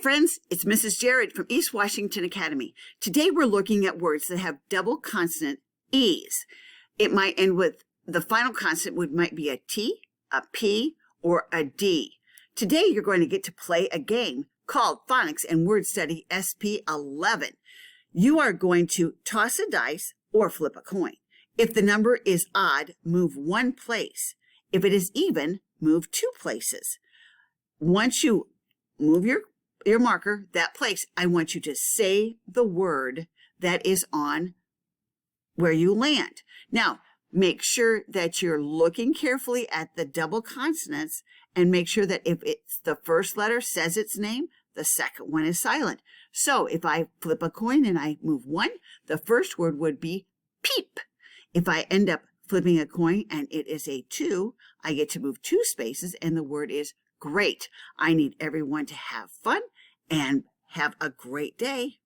friends, it's Mrs. Jared from East Washington Academy. Today we're looking at words that have double consonant E's. It might end with the final consonant might be a T, a P, or a D. Today you're going to get to play a game called Phonics and Word Study SP11. You are going to toss a dice or flip a coin. If the number is odd, move one place. If it is even, move two places. Once you move your marker that place, I want you to say the word that is on where you land. Now, make sure that you're looking carefully at the double consonants and make sure that if it's the first letter says its name, the second one is silent. So if I flip a coin and I move one, the first word would be peep. If I end up flipping a coin and it is a 2, I get to move 2 spaces and the word is great. I need everyone to have fun and have a great day.